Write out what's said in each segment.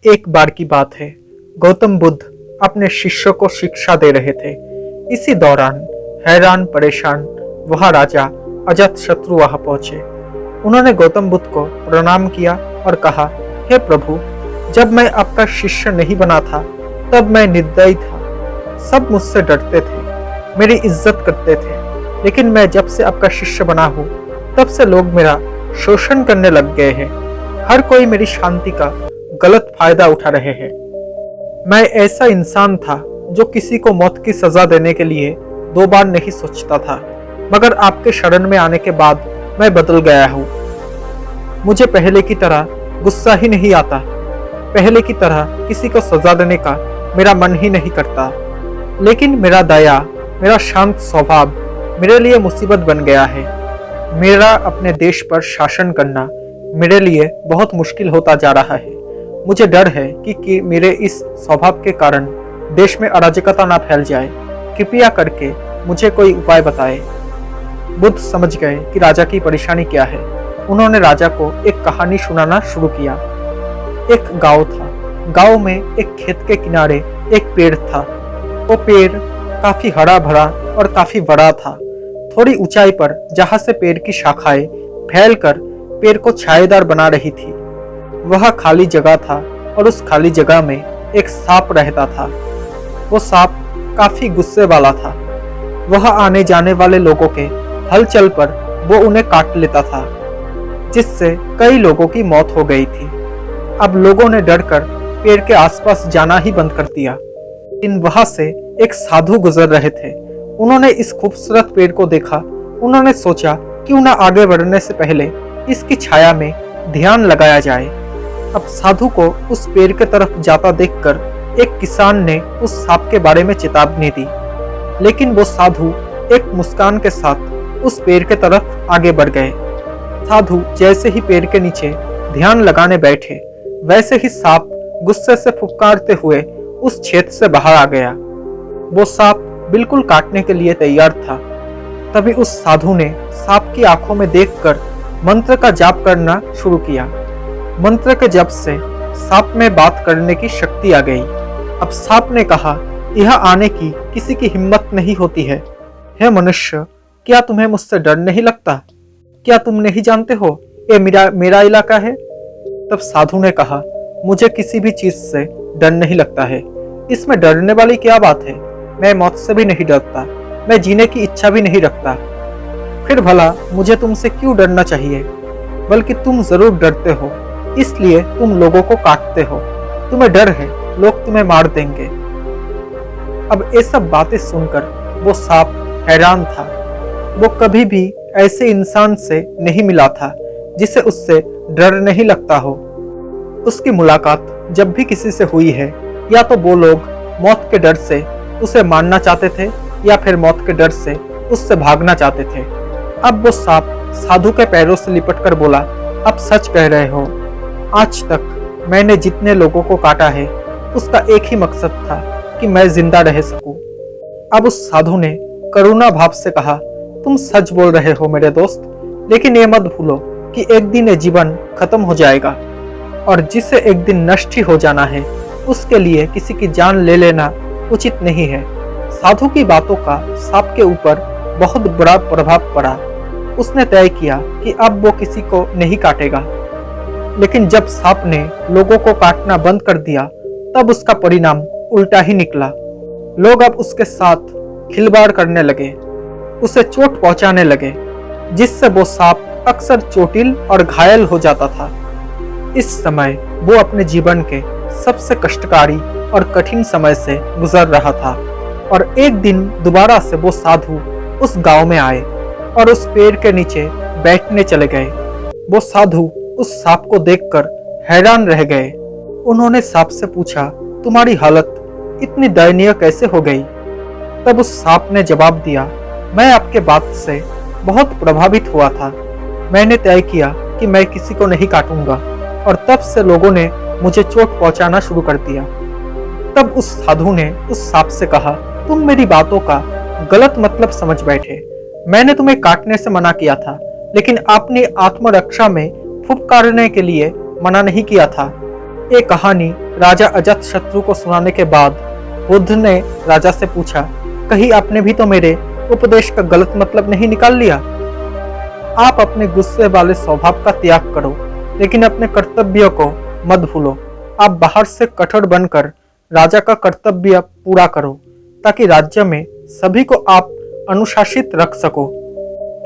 एक बार की बात है, गौतम बुद्ध अपने शिष्यों को शिक्षा दे रहे थे। इसी दौरान हैरान परेशान वह राजा अजातशत्रु वहां पहुंचे। उन्होंने गौतम बुद्ध को प्रणाम किया और कहा, हे प्रभु, जब मैं आपका शिष्य नहीं बना था तब मैं निर्दयी था। सब मुझसे डरते थे, मेरी इज्जत करते थे, लेकिन मैं जब से आपका शिष्य बना हूँ तब से लोग मेरा शोषण करने लग गए हैं। हर कोई मेरी शांति का गलत फायदा उठा रहे हैं। मैं ऐसा इंसान था जो किसी को मौत की सजा देने के लिए 2 बार नहीं सोचता था, मगर आपके शरण में आने के बाद मैं बदल गया हूँ। मुझे पहले की तरह गुस्सा ही नहीं आता, पहले की तरह किसी को सजा देने का मेरा मन ही नहीं करता। लेकिन मेरा दया, मेरा शांत स्वभाव मेरे लिए मुसीबत बन गया है। मेरा अपने देश पर शासन करना मेरे लिए बहुत मुश्किल होता जा रहा है। मुझे डर है कि मेरे इस स्वभाव के कारण देश में अराजकता ना फैल जाए। कृपया करके मुझे कोई उपाय बताएं। बुद्ध समझ गए कि राजा की परेशानी क्या है। उन्होंने राजा को एक कहानी सुनाना शुरू किया। एक गांव था। गांव में एक खेत के किनारे एक पेड़ था। वो पेड़ काफी हरा भरा और काफी बड़ा था। थोड़ी ऊंचाई पर जहां से पेड़ की शाखाएं फैलकर पेड़ को छायेदार बना रही थी, वह खाली जगह था और उस खाली जगह में एक सांप रहता था। वो सांप काफी गुस्से वाला था। वह आने जाने वाले लोगों के हलचल पर वो उन्हें काट लेता था, जिससे कई लोगों की मौत हो गई थी। अब लोगों ने डरकर पेड़ के आसपास जाना ही बंद कर दिया। इन वहां से एक साधु गुजर रहे थे। उन्होंने इस खूबसूरत पेड़ को देखा। उन्होंने सोचा क्यों ना आगे बढ़ने से पहले इसकी छाया में ध्यान लगाया जाए। अब साधु को उस पेड़ के तरफ जाता देखकर एक किसान ने उस सांप के बारे में चेतावनी दी, लेकिन वो साधु एक मुस्कान के साथ उस पेड़ के तरफ आगे बढ़ गए। साधु जैसे ही पेड़ के नीचे ध्यान लगाने बैठे, वैसे ही सांप गुस्से से फुफकारते हुए उस क्षेत्र से बाहर आ गया। वो सांप बिल्कुल काटने के लिए तैयार था। तभी उस साधु ने सांप की आंखों में देखकर मंत्र का जाप करना शुरू किया। मंत्र के जप से सांप में बात करने की शक्ति आ गई। अब सांप ने कहा, यह आने की किसी की हिम्मत नहीं होती है। हे मनुष्य, क्या तुम्हें मुझसे डर नहीं लगता? क्या तुम नहीं जानते हो ये मेरा इलाका है? तब साधु ने कहा, मुझे किसी भी चीज से डर नहीं लगता है। इसमें डरने वाली क्या बात है? मैं मौत से भी नहीं डरता, मैं जीने की इच्छा भी नहीं रखता। फिर भला मुझे तुमसे क्यों डरना चाहिए? बल्कि तुम जरूर डरते हो, इसलिए तुम लोगों को काटते हो। तुम्हें डर है लोग तुम्हें मार देंगे। अब ये सब बातें सुनकर वो सांप हैरान था। वो कभी भी ऐसे इंसान से नहीं मिला था जिसे उससे डर नहीं लगता हो। उसकी मुलाकात जब भी किसी से हुई है, या तो वो लोग मौत के डर से उसे मारना चाहते थे या फिर मौत के डर से उससे भागना चाहते थे। अब वो सांप साधु के पैरों से लिपटकर बोला, अब सच कह रहे हो। आज तक मैंने जितने लोगों को काटा है उसका एक ही मकसद था कि मैं जिंदा रह सकूं। अब उस साधु ने करुणा भाव से कहा, तुम सच बोल रहे हो मेरे दोस्त, लेकिन ये मत भूलो कि एक दिन ये जीवन खत्म हो जाएगा और जिसे एक दिन नष्ट ही हो जाना है उसके लिए किसी की जान ले लेना उचित नहीं है। साधु की बातों का सांप के ऊपर बहुत बड़ा प्रभाव पड़ा। उसने तय किया कि अब वो किसी को नहीं काटेगा। लेकिन जब सांप ने लोगों को काटना बंद कर दिया, तब उसका परिणाम उल्टा ही निकला। लोग अब उसके साथ खिलवाड़ करने लगे, उसे चोट पहुंचाने लगे, जिससे वो सांप अक्सर चोटिल और घायल हो जाता था। इस समय वो अपने जीवन के सबसे कष्टकारी और कठिन समय से गुजर रहा था। और एक दिन दोबारा से वो साधु उस गांव में आए और उस पेड़ के नीचे बैठने चले गए। वो साधु उस सांप को देखकर हैरान रह गए। उन्होंने सांप से पूछा, तुम्हारी हालत इतनी दयनीय कैसे हो गई? तब उस सांप ने जवाब दिया, मैं आपके बात से बहुत प्रभावित हुआ था। मैंने तय किया कि मैं किसी को नहीं काटूंगा और तब से लोगों ने मुझे चोट पहुंचाना शुरू कर दिया। तब उस साधु ने उस सांप से कहा, तुम मेरी बातों का गलत मतलब समझ बैठे। मैंने तुम्हें काटने से मना किया था, लेकिन आपने आत्मरक्षा में फुफकारने के लिए मना नहीं किया था। ये कहानी राजा अजातशत्रु को सुनाने के बाद बुद्ध ने राजा से पूछा, कहीं आपने भी तो मेरे उपदेश का गलत मतलब नहीं निकाल लिया? आप अपने गुस्से वाले स्वभाव का त्याग करो, लेकिन अपने कर्तव्यों को मत भूलो। आप बाहर से कठोर बनकर राजा का कर्तव्य पूरा करो, ताकि राज्य में सभी को आप अनुशासित रख सको,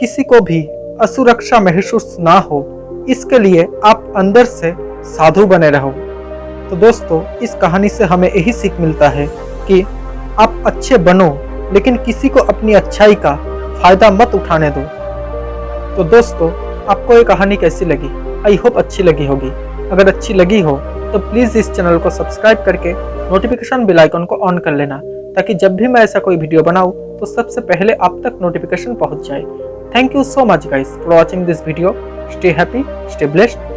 किसी को भी असुरक्षा महसूस ना हो। इसके लिए आप अंदर से साधु बने रहो। तो दोस्तों, इस कहानी से हमें यही सीख मिलता है कि आप अच्छे बनो, लेकिन किसी को अपनी अच्छाई का फायदा मत उठाने दो। तो दोस्तों, आपको ये कहानी कैसी लगी? आई होप अच्छी लगी होगी। अगर अच्छी लगी हो तो प्लीज़ इस चैनल को सब्सक्राइब करके नोटिफिकेशन बेल आइकन को ऑन कर लेना, ताकि जब भी मैं ऐसा कोई वीडियो बनाऊँ तो सबसे पहले आप तक नोटिफिकेशन पहुंच जाए। Thank you so much guys for watching this video. Stay happy, stay blessed.